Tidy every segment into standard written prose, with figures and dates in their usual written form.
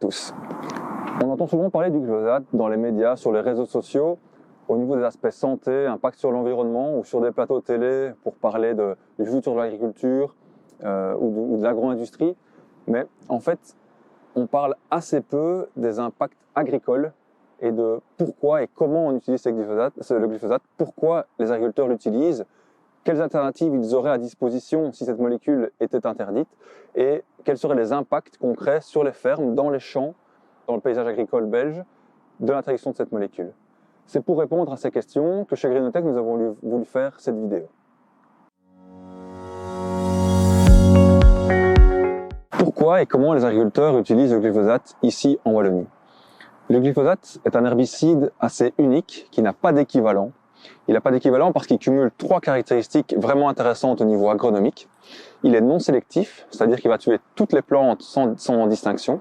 tous. On entend souvent parler du glyphosate dans les médias, sur les réseaux sociaux, au niveau des aspects santé, impact sur l'environnement ou sur des plateaux télé pour parler du futur de l'agriculture ou de l'agro-industrie. Mais en fait, on parle assez peu des impacts agricoles et de pourquoi et comment on utilise le glyphosate, pourquoi les agriculteurs l'utilisent, quelles alternatives ils auraient à disposition si cette molécule était interdite et quels seraient les impacts concrets sur les fermes, dans les champs, dans le paysage agricole belge, de l'interdiction de cette molécule. C'est pour répondre à ces questions que chez Greenotech, nous avons voulu faire cette vidéo. Pourquoi et comment les agriculteurs utilisent le glyphosate ici en Wallonie? Le glyphosate est un herbicide assez unique qui n'a pas d'équivalent. Il n'a pas d'équivalent parce qu'il cumule 3 caractéristiques vraiment intéressantes au niveau agronomique. Il est non sélectif, c'est-à-dire qu'il va tuer toutes les plantes sans distinction.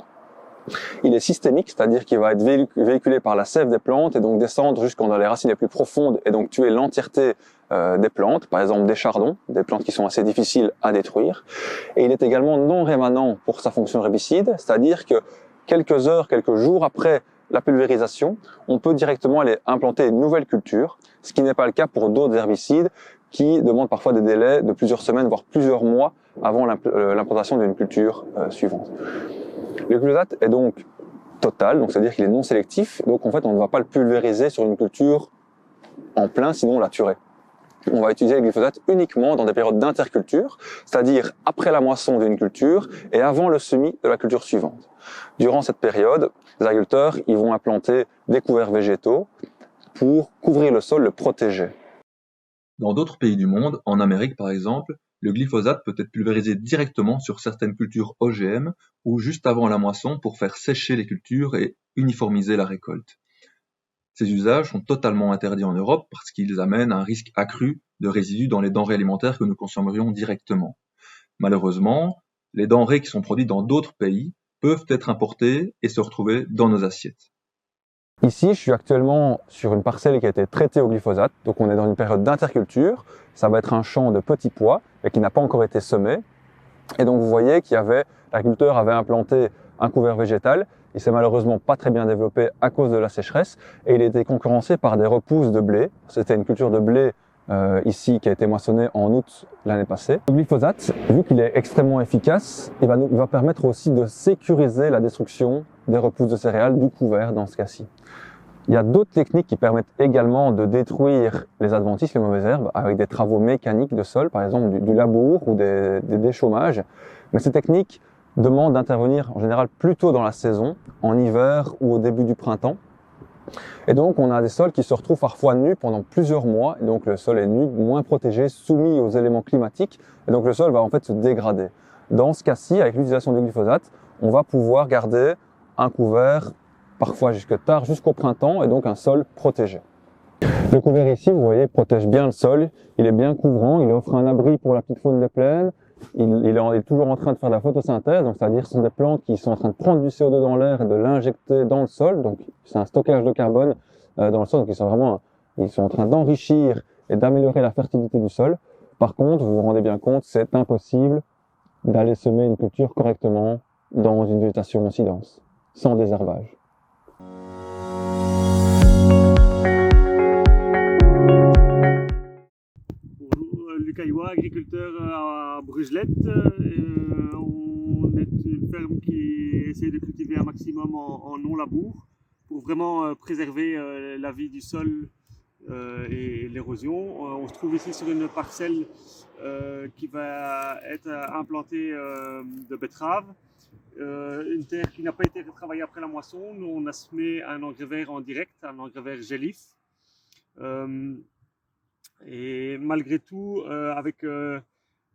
Il est systémique, c'est-à-dire qu'il va être véhiculé par la sève des plantes et donc descendre jusqu'en dans les racines les plus profondes et donc tuer l'entièreté des plantes, par exemple des chardons, des plantes qui sont assez difficiles à détruire. Et il est également non rémanent pour sa fonction herbicide, c'est-à-dire que quelques heures, quelques jours après la pulvérisation, on peut directement aller implanter une nouvelle culture, ce qui n'est pas le cas pour d'autres herbicides qui demandent parfois des délais de plusieurs semaines, voire plusieurs mois avant l'implantation d'une culture suivante. Le glyphosate est donc total, donc c'est-à-dire qu'il est non sélectif, donc en fait on ne va pas le pulvériser sur une culture en plein, sinon on la tuerait. On va utiliser le glyphosate uniquement dans des périodes d'interculture, c'est-à-dire après la moisson d'une culture et avant le semis de la culture suivante. Durant cette période, les agriculteurs ils vont implanter des couverts végétaux pour couvrir le sol, le protéger. Dans d'autres pays du monde, en Amérique par exemple, le glyphosate peut être pulvérisé directement sur certaines cultures OGM ou juste avant la moisson pour faire sécher les cultures et uniformiser la récolte. Ces usages sont totalement interdits en Europe parce qu'ils amènent un risque accru de résidus dans les denrées alimentaires que nous consommerions directement. Malheureusement, les denrées qui sont produites dans d'autres pays peuvent être importées et se retrouver dans nos assiettes. Ici, je suis actuellement sur une parcelle qui a été traitée au glyphosate, donc on est dans une période d'interculture. Ça va être un champ de petits pois, mais qui n'a pas encore été semé. Et donc vous voyez l'agriculteur avait implanté un couvert végétal. Il s'est malheureusement pas très bien développé à cause de la sécheresse et il a été concurrencé par des repousses de blé. C'était une culture de blé ici qui a été moissonnée en août l'année passée. Le glyphosate, vu qu'il est extrêmement efficace, il va permettre aussi de sécuriser la destruction des repousses de céréales du couvert dans ce cas-ci. Il y a d'autres techniques qui permettent également de détruire les adventices, les mauvaises herbes, avec des travaux mécaniques de sol, par exemple du labour ou des déchaumages. Mais ces techniques demandent d'intervenir en général plus tôt dans la saison, en hiver ou au début du printemps. Et donc on a des sols qui se retrouvent parfois nus pendant plusieurs mois, et donc le sol est nu, moins protégé, soumis aux éléments climatiques, et donc le sol va en fait se dégrader. Dans ce cas-ci, avec l'utilisation du glyphosate, on va pouvoir garder un couvert parfois jusqu'au printemps, et donc un sol protégé. Le couvert ici, vous voyez, protège bien le sol, il est bien couvrant, il offre un abri pour la petite faune des plaines, il est toujours en train de faire de la photosynthèse, donc c'est-à-dire ce sont des plantes qui sont en train de prendre du CO2 dans l'air et de l'injecter dans le sol, donc c'est un stockage de carbone dans le sol, donc ils sont en train d'enrichir et d'améliorer la fertilité du sol. Par contre, vous vous rendez bien compte, c'est impossible d'aller semer une culture correctement dans une végétation aussi dense, sans désherbage. Lucas Iwa, agriculteur à Brugelette. On est une ferme qui essaie de cultiver un maximum en non-labour pour vraiment préserver la vie du sol et l'érosion. On se trouve ici sur une parcelle qui va être implantée de betteraves. Une terre qui n'a pas été retravaillée après la moisson. Nous, on a semé un engrais vert en direct, un engrais vert Gélif. Et malgré tout, avec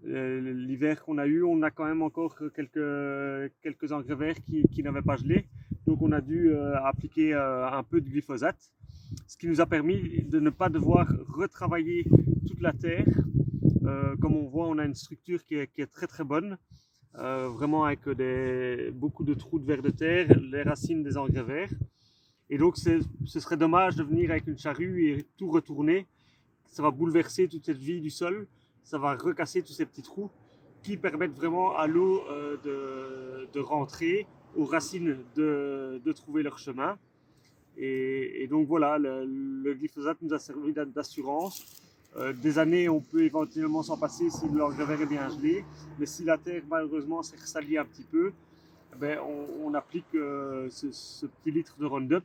l'hiver qu'on a eu, on a quand même encore quelques engrais verts qui n'avaient pas gelé. Donc on a dû appliquer un peu de glyphosate, ce qui nous a permis de ne pas devoir retravailler toute la terre. Comme on voit, on a une structure qui est très très bonne, vraiment avec beaucoup de trous de vers de terre, les racines des engrais verts. Et donc ce serait dommage de venir avec une charrue et tout retourner. Ça va bouleverser toute cette vie du sol, ça va recasser tous ces petits trous qui permettent vraiment à l'eau de rentrer aux racines de trouver leur chemin. Et donc voilà, le glyphosate nous a servi d'assurance. Des années, on peut éventuellement s'en passer si l'engrais vert est bien gelé, mais si la terre malheureusement s'est ressalie un petit peu, ben, on applique ce petit litre de Roundup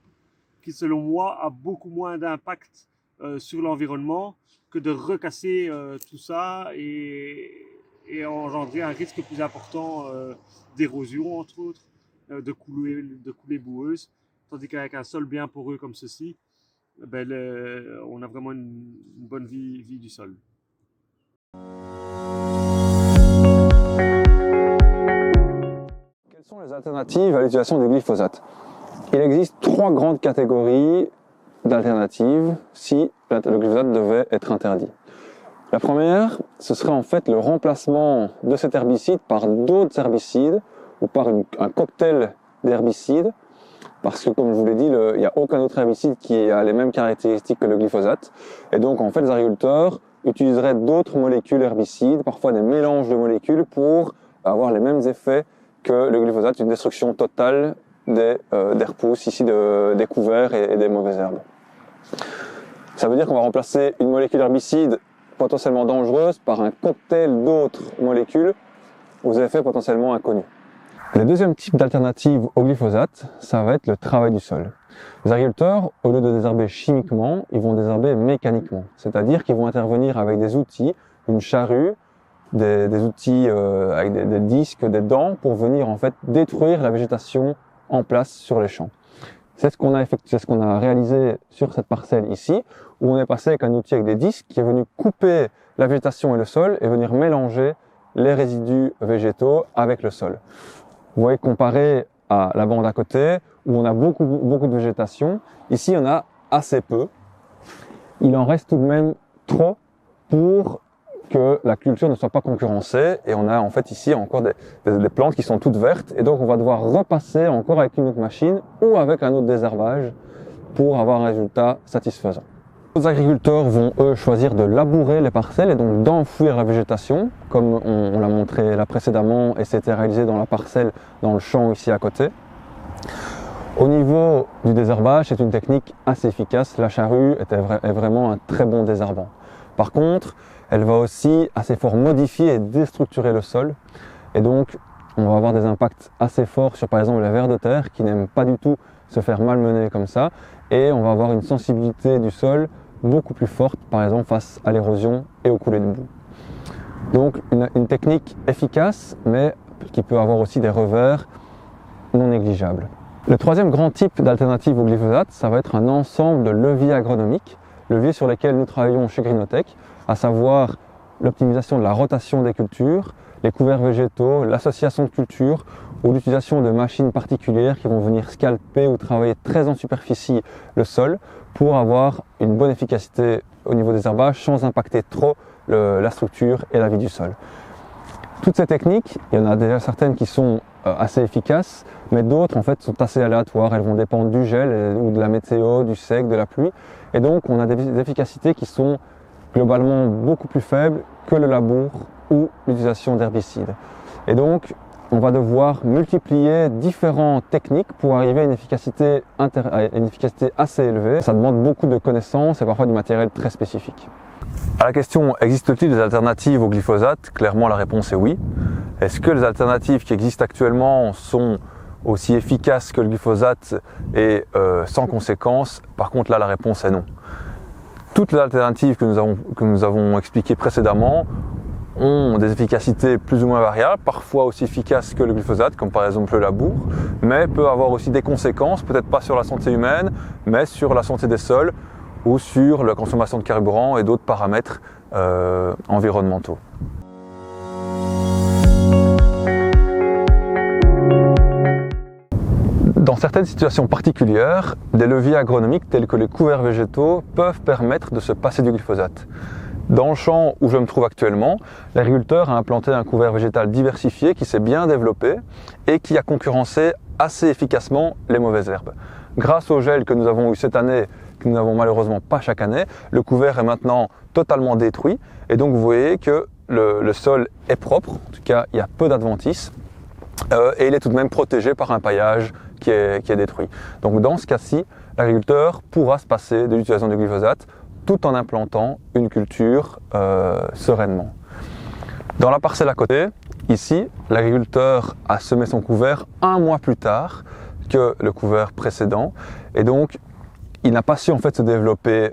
qui, selon moi, a beaucoup moins d'impact sur l'environnement que de recasser tout ça et engendrer un risque plus important d'érosion, entre autres, de coulée boueuse. Tandis qu'avec un sol bien poreux comme ceci, ben on a vraiment une bonne vie du sol. Quelles sont les alternatives à l'utilisation du glyphosate? Il existe 3 grandes catégories d'alternatives si le glyphosate devait être interdit. La première, ce serait en fait le remplacement de cet herbicide par d'autres herbicides ou par un cocktail d'herbicides. Parce que, comme je vous l'ai dit, il n'y a aucun autre herbicide qui a les mêmes caractéristiques que le glyphosate. Et donc, en fait, les agriculteurs utiliseraient d'autres molécules herbicides, parfois des mélanges de molécules, pour avoir les mêmes effets que le glyphosate, une destruction totale des repousses, ici des couverts et des mauvaises herbes. Ça veut dire qu'on va remplacer une molécule herbicide potentiellement dangereuse par un cocktail d'autres molécules aux effets potentiellement inconnus. Le deuxième type d'alternative au glyphosate, ça va être le travail du sol. Les agriculteurs, au lieu de désherber chimiquement, ils vont désherber mécaniquement. C'est-à-dire qu'ils vont intervenir avec des outils, une charrue, des outils avec des disques, des dents, pour venir en fait détruire la végétation en place sur les champs. C'est ce qu'on a effectué, c'est ce qu'on a réalisé sur cette parcelle ici, où on est passé avec un outil avec des disques qui est venu couper la végétation et le sol et venir mélanger les résidus végétaux avec le sol. Vous voyez, comparé à la bande à côté, où on a beaucoup de végétation, ici on a assez peu. Il en reste tout de même trop pour que la culture ne soit pas concurrencée, et on a en fait ici encore des plantes qui sont toutes vertes, et donc on va devoir repasser encore avec une autre machine ou avec un autre désherbage pour avoir un résultat satisfaisant. Les agriculteurs vont eux choisir de labourer les parcelles et donc d'enfouir la végétation, comme on l'a montré là précédemment, et c'était réalisé dans la parcelle, dans le champ ici à côté. Au niveau du désherbage, c'est une technique assez efficace. La charrue est vraiment un très bon désherbant. Par contre, elle va aussi assez fort modifier et déstructurer le sol, et donc on va avoir des impacts assez forts sur par exemple les vers de terre qui n'aiment pas du tout se faire malmener comme ça, et on va avoir une sensibilité du sol beaucoup plus forte, par exemple face à l'érosion et aux coulées de boue. Donc une technique efficace, mais qui peut avoir aussi des revers non négligeables. Le troisième grand type d'alternative au glyphosate, ça va être un ensemble de leviers agronomiques, leviers sur lesquels nous travaillons chez Greenotech, à savoir l'optimisation de la rotation des cultures, les couverts végétaux, l'association de cultures ou l'utilisation de machines particulières qui vont venir scalper ou travailler très en superficie le sol pour avoir une bonne efficacité au niveau des herbages sans impacter trop la structure et la vie du sol. Toutes ces techniques, il y en a déjà certaines qui sont assez efficaces, mais d'autres en fait sont assez aléatoires. Elles vont dépendre du gel ou de la météo, du sec, de la pluie, et donc on a des efficacités qui sont globalement beaucoup plus faibles que le labour ou l'utilisation d'herbicides. Et donc on va devoir multiplier différentes techniques pour arriver à une efficacité assez élevée. Ça demande beaucoup de connaissances et parfois du matériel très spécifique. À la question, existe-t-il des alternatives au glyphosate? Clairement la réponse est oui. Est-ce que les alternatives qui existent actuellement sont aussi efficaces que le glyphosate et sans conséquence? Par contre là la réponse est non. Toutes les alternatives que nous avons expliquées précédemment ont des efficacités plus ou moins variables, parfois aussi efficaces que le glyphosate, comme par exemple le labour, mais peut avoir aussi des conséquences, peut-être pas sur la santé humaine, mais sur la santé des sols ou sur la consommation de carburant et d'autres paramètres environnementaux. Dans certaines situations particulières, des leviers agronomiques tels que les couverts végétaux peuvent permettre de se passer du glyphosate. Dans le champ où je me trouve actuellement, l'agriculteur a implanté un couvert végétal diversifié qui s'est bien développé et qui a concurrencé assez efficacement les mauvaises herbes. Grâce au gel que nous avons eu cette année, que nous n'avons malheureusement pas chaque année, le couvert est maintenant totalement détruit et donc vous voyez que le sol est propre, en tout cas il y a peu d'adventices et il est tout de même protégé par un paillage qui est détruit. Donc dans ce cas-ci, l'agriculteur pourra se passer de l'utilisation du glyphosate tout en implantant une culture sereinement. Dans la parcelle à côté, ici, l'agriculteur a semé son couvert un mois plus tard que le couvert précédent et donc il n'a pas su en fait se développer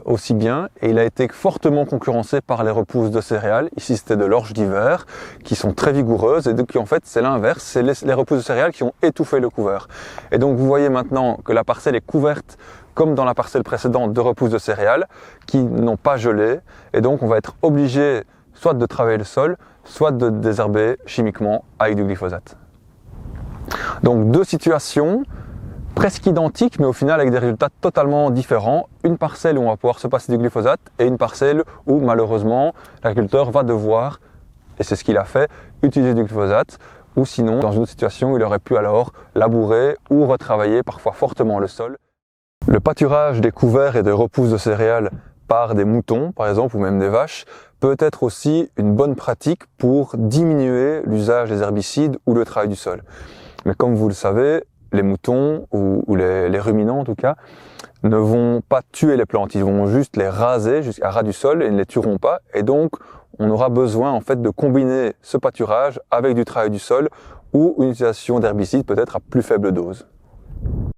aussi bien et il a été fortement concurrencé par les repousses de céréales. Ici c'était de l'orge d'hiver qui sont très vigoureuses et donc en fait c'est l'inverse, c'est les repousses de céréales qui ont étouffé le couvert. Et donc vous voyez maintenant que la parcelle est couverte comme dans la parcelle précédente de repousses de céréales qui n'ont pas gelé et donc on va être obligé soit de travailler le sol, soit de désherber chimiquement avec du glyphosate. Donc deux situations presque identiques, mais au final avec des résultats totalement différents. Une parcelle où on va pouvoir se passer du glyphosate et une parcelle où malheureusement l'agriculteur va devoir, et c'est ce qu'il a fait, utiliser du glyphosate, ou sinon dans une autre situation il aurait pu alors labourer ou retravailler parfois fortement le sol. Le pâturage des couverts et des repousses de céréales par des moutons par exemple ou même des vaches peut être aussi une bonne pratique pour diminuer l'usage des herbicides ou le travail du sol. Mais comme vous le savez, les moutons ou les ruminants en tout cas ne vont pas tuer les plantes, ils vont juste les raser jusqu'à ras du sol et ne les tueront pas. Et donc on aura besoin en fait de combiner ce pâturage avec du travail du sol ou une utilisation d'herbicides peut-être à plus faible dose.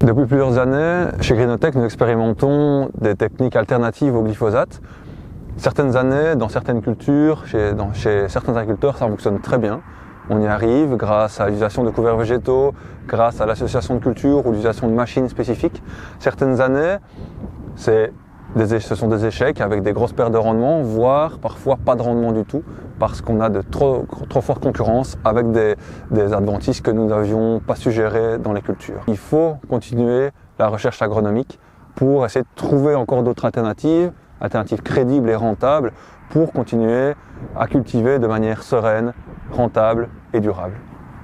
Depuis plusieurs années, chez Greenotech, nous expérimentons des techniques alternatives au glyphosate. Certaines années, dans certaines cultures, chez certains agriculteurs, ça fonctionne très bien. On y arrive grâce à l'utilisation de couverts végétaux, grâce à l'association de cultures ou l'utilisation de machines spécifiques. Certaines années, ce sont des échecs avec des grosses pertes de rendement, voire parfois pas de rendement du tout, parce qu'on a de trop forte concurrence avec des adventices que nous n'avions pas su gérer dans les cultures. Il faut continuer la recherche agronomique pour essayer de trouver encore d'autres alternatives crédibles et rentables, pour continuer à cultiver de manière sereine, rentable et durable.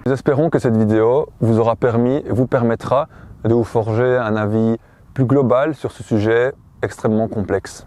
Nous espérons que cette vidéo vous aura permis et vous permettra de vous forger un avis plus global sur ce sujet extrêmement complexe.